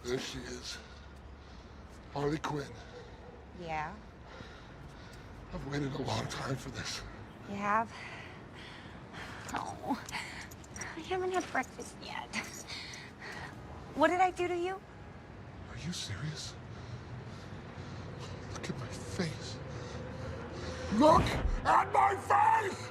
There she is. Harley Quinn. Yeah? I've waited a long time for this. You have? Oh, I haven't had breakfast yet. What did I do to you? Are you serious? Look at my face. Look at my face!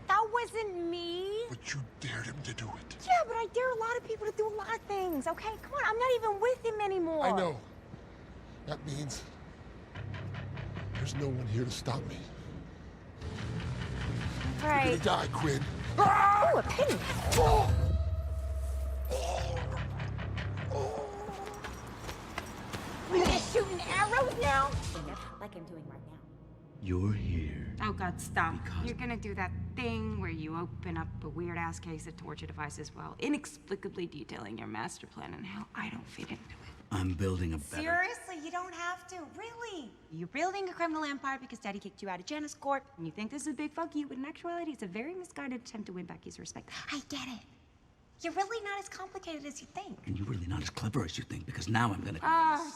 That wasn't me. But you dared him to do it. Yeah, but I dare a lot of people to do a lot of things, okay? Come on, I'm not even with him anymore. I know. That means there's no one here to stop me. All right. You're gonna die, Quinn. Oh, a penny. Oh! You're shooting arrows now? Like I'm doing right now. You're here. Oh, God, stop. Because- You're gonna do that thing where you open up a weird-ass case of torture devices while inexplicably detailing your master plan and how I don't fit into it. I'm building a better... Seriously, you don't have to. Really? You're building a criminal empire because Daddy kicked you out of Janice Court, and you think this is a big fuck you, but in actuality, it's a very misguided attempt to win back his respect. I get it. You're really not as complicated as you think. And you're really not as clever as you think, because now I'm gonna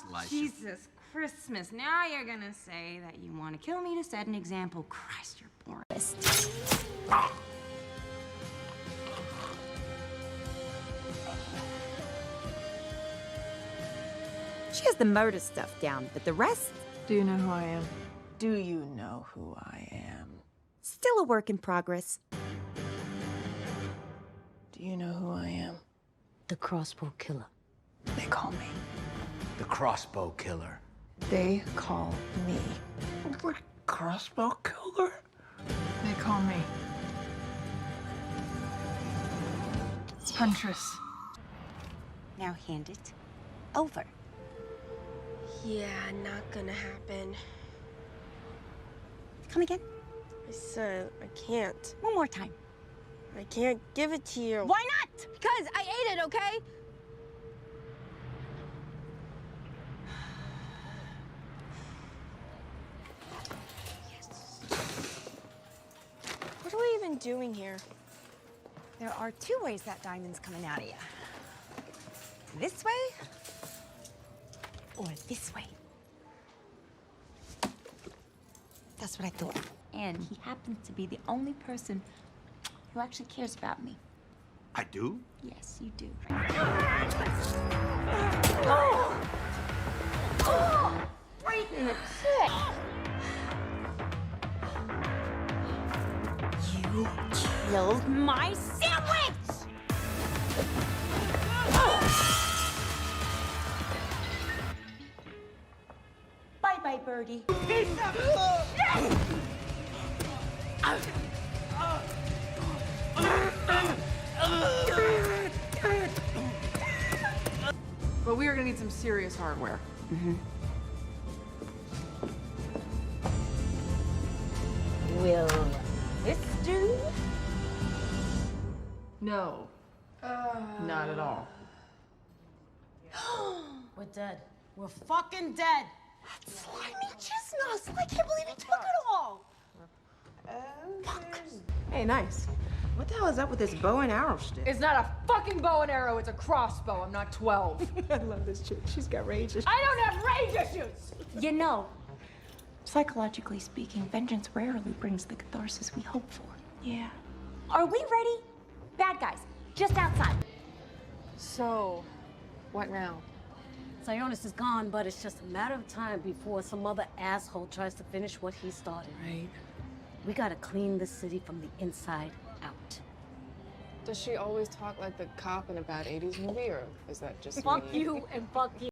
slice you. Jesus Christmas. Now you're gonna say that you want to kill me to set an example. Christ, you're boring. She has the murder stuff down, but the rest, Do you know who I am? Do you know who I am? still a work in progress. Do you know who I am? The crossbow killer. They call me. The crossbow killer. They call me. The crossbow killer? They call me. Huntress. Now hand it over. Yeah, not gonna happen. Come again? I said I can't. One more time. I can't give it to you. Why not? Because I ate it, okay? What are we even doing here? There are two ways that diamond's coming out of you. This way, or this way. That's what I thought. And he happens to be the only person who actually cares about me. I do? Yes, you do. Right in the cheek. You killed my sandwich! Bye-bye, birdie. But we are gonna need some serious hardware. Will this do? No. Not at all. We're dead. We're fucking dead. Slimy Chisnos! I can't believe he took it all! Hey, nice. What the hell is up with this bow and arrow shit? It's not a fucking bow and arrow, it's a crossbow. I'm not 12. I love this chick. She's got rage issues. I don't have rage issues! You know, psychologically speaking, vengeance rarely brings the catharsis we hope for. Yeah. Are we ready? Bad guys, just outside. So, what now? Sionis is gone, but it's just a matter of time before some other asshole tries to finish what he started. Right. We gotta clean the city from the inside out. Does she always talk like the cop in a bad 80s movie, or is that just Fuck me? you and fuck you.